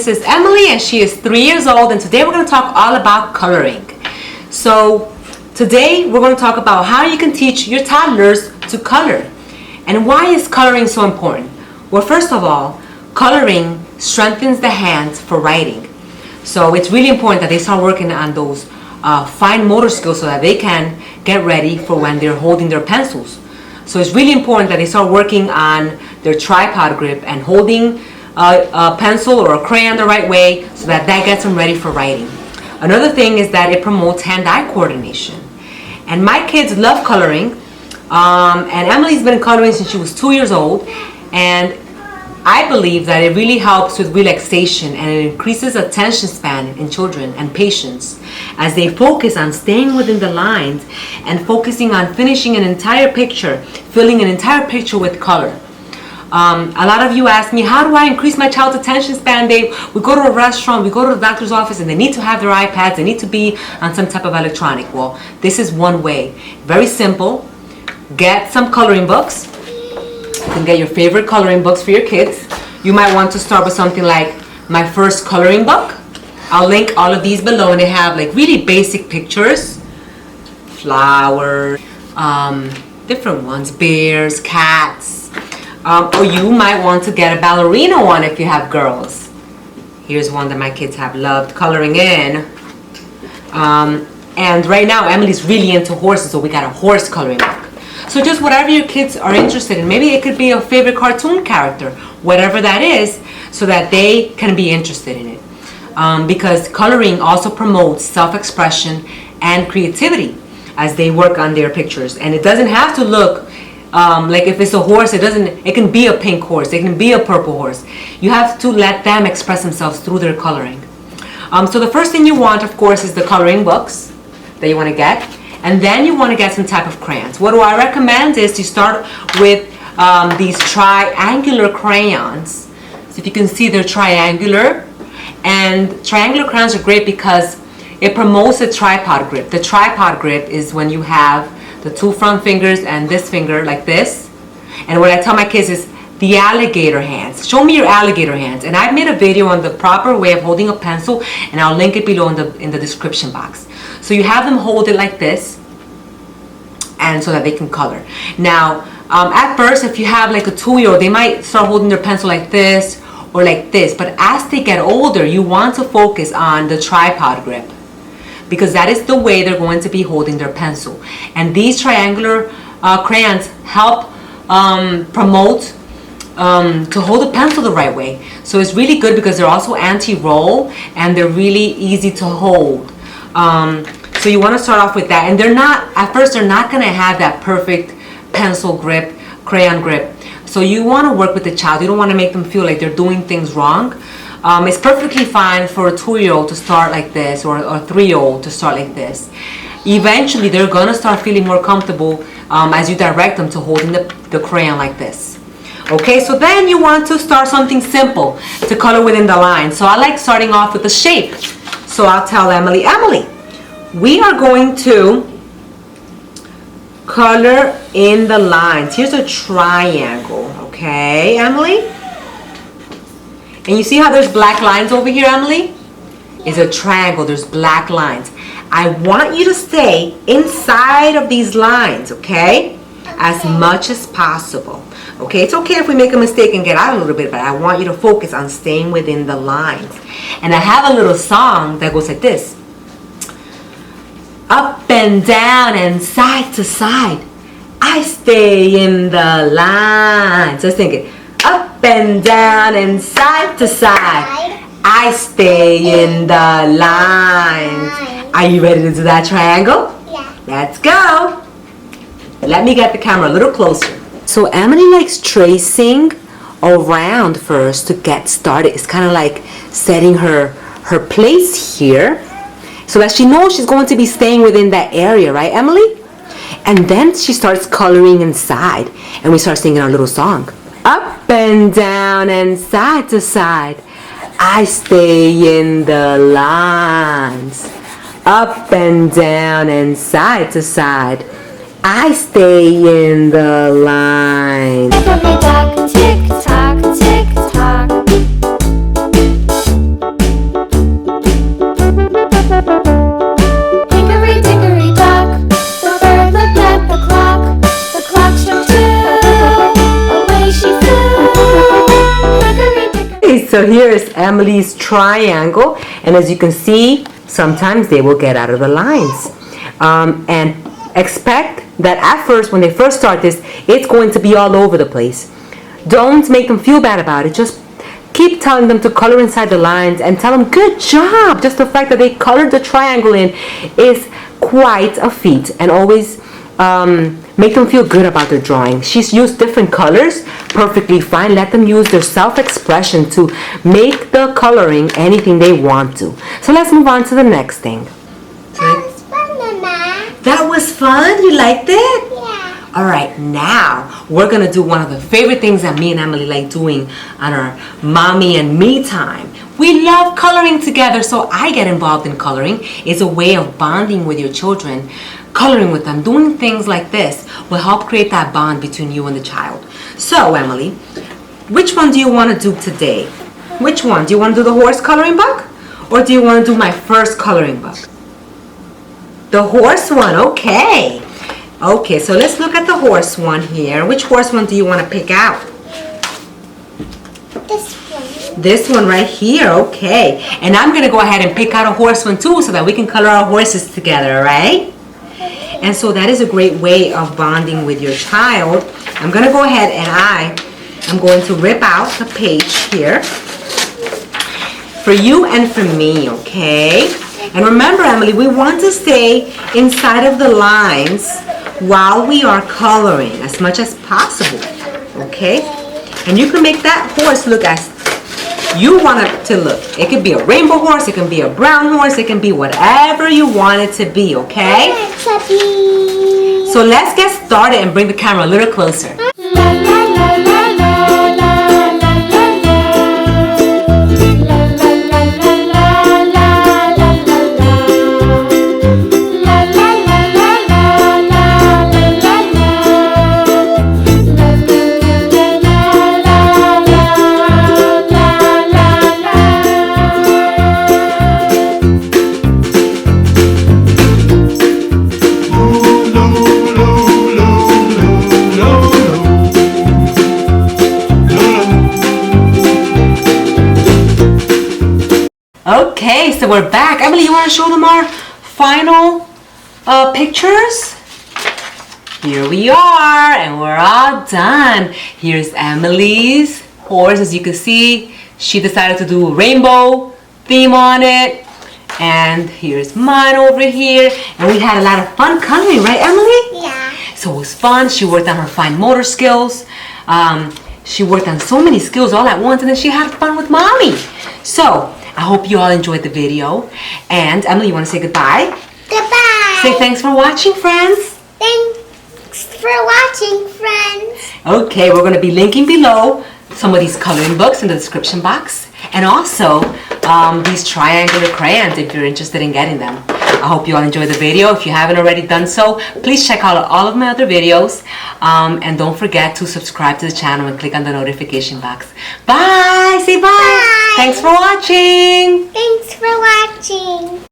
This is Emily and she is 3 years old, and today we're going to talk all about coloring. So today we're going to talk about how you can teach your toddlers to color. And why is coloring so important? Well, first of all, coloring strengthens the hands for writing. So it's really important that they start working on those fine motor skills so that they can get ready for when they're holding their pencils. So it's really important that they start working on their tripod grip and holding a pencil or a crayon the right way so that gets them ready for writing. Another thing is that it promotes hand-eye coordination. And my kids love coloring. And Emily's been coloring since she was 2 years old. And I believe that it really helps with relaxation and it increases attention span in children and patience as they focus on staying within the lines and focusing on finishing an entire picture, filling an entire picture with color. A lot of you ask me, how do I increase my child's attention span? We go to a restaurant, we go to the doctor's office, and they need to have their iPads, they need to be on some type of electronic. Well, this is one way. Very simple. Get some coloring books. You can get your favorite coloring books for your kids. You might want to start with something like My First Coloring Book. I'll link all of these below, and they have like really basic pictures. Flowers, different ones, bears, cats. Or you might want to get a ballerina one if you have girls. Here's one that my kids have loved coloring in. And right now Emily's really into horses, so we got a horse coloring book. So just whatever your kids are interested in. Maybe it could be a favorite cartoon character, whatever that is, so that they can be interested in it. Because coloring also promotes self-expression and creativity as they work on their pictures. And it doesn't have to look like if it's a horse, it can be a pink horse, it can be a purple horse. You have to let them express themselves through their coloring. So the first thing you want, of course, is the coloring books that you want to get. And then you want to get some type of crayons. What do I recommend is to start with these triangular crayons. So if you can see, they're triangular. And triangular crayons are great because it promotes a tripod grip. The tripod grip is when you have the two front fingers and this finger like this. And what I tell my kids is the alligator hands. Show me your alligator hands. And I've made a video on the proper way of holding a pencil, and I'll link it below in the description box. So you have them hold it like this, and so that they can color. Now, at first, if you have like a 2-year-old, they might start holding their pencil like this or like this. But as they get older, you want to focus on the tripod grip, because that is the way they're going to be holding their pencil. And these triangular crayons help promote to hold the pencil the right way. So it's really good because they're also anti-roll and they're really easy to hold. So you want to start off with that. And at first they're not going to have that perfect pencil grip, crayon grip. So you want to work with the child. You don't want to make them feel like they're doing things wrong. It's perfectly fine for a 2-year-old to start like this, or a 3-year-old to start like this. Eventually, they're going to start feeling more comfortable as you direct them to holding the crayon like this. Okay, so then you want to start something simple to color within the line. So I like starting off with the shape. So I'll tell Emily, we are going to color in the lines. Here's a triangle, okay, Emily? And you see how there's black lines over here, Emily? It's a triangle, there's black lines. I want you to stay inside of these lines, okay? As much as possible. Okay, it's okay if we make a mistake and get out a little bit, but I want you to focus on staying within the lines. And I have a little song that goes like this. Up and down and side to side, I stay in the lines. Just think it. Up and down and side to side, I stay in the lines. Are you ready to do that triangle? Yeah. Let's go. Let me get the camera a little closer. So Emily likes tracing around first to get started. It's kind of like setting her place here so that she knows she's going to be staying within that area, right, Emily? And then she starts coloring inside, and we start singing our little song. Up and down and side to side, I stay in the lines. Up and down and side to side, I stay in the lines. Tick-tock, tick-tock, tick-tock. So here is Emily's triangle, and as you can see, sometimes they will get out of the lines. And expect that at first, when they first start this, it's going to be all over the place. Don't make them feel bad about it. Just keep telling them to color inside the lines and tell them, good job. Just the fact that they colored the triangle in is quite a feat. And always make them feel good about their drawing. She's used different colors, perfectly fine. Let them use their self-expression to make the coloring anything they want to. So let's move on to the next thing. That was fun, Mama. That was fun? You liked it? Yeah. Alright, now we're going to do one of the favorite things that me and Emily like doing on our mommy and me time. We love coloring together, so I get involved in coloring. It's a way of bonding with your children. Coloring with them, doing things like this will help create that bond between you and the child. So, Emily, which one do you want to do today? Which one? Do you want to do the horse coloring book? Or do you want to do my first coloring book? The horse one, okay. Okay, so let's look at the horse one here. Which horse one do you want to pick out? This one. This one right here, okay. And I'm going to go ahead and pick out a horse one too so that we can color our horses together, all right? And so that is a great way of bonding with your child. I'm going to go ahead and I'm going to rip out the page here for you and for me, okay? And remember, Emily, we want to stay inside of the lines while we are coloring as much as possible, okay? And you can make that horse look as you want it to look. It could be a rainbow horse, it can be a brown horse, it can be whatever you want it to be, okay? So let's get started and bring the camera a little closer. Okay, so we're back. Emily, you want to show them our final pictures? Here we are, and we're all done. Here's Emily's horse. As you can see, she decided to do a rainbow theme on it. And here's mine over here. And we had a lot of fun coloring, right, Emily? Yeah. So it was fun. She worked on her fine motor skills. She worked on so many skills all at once, and then she had fun with Mommy. So I hope you all enjoyed the video. And Emily, you want to say goodbye? Goodbye. Say thanks for watching, friends. Thanks for watching, friends. Okay, we're going to be linking below some of these coloring books in the description box. And also these triangular crayons if you're interested in getting them. I hope you all enjoyed the video. If you haven't already done so, please check out all of my other videos. And don't forget to subscribe to the channel and click on the notification box. Bye! Say bye! Bye. Thanks for watching! Thanks for watching.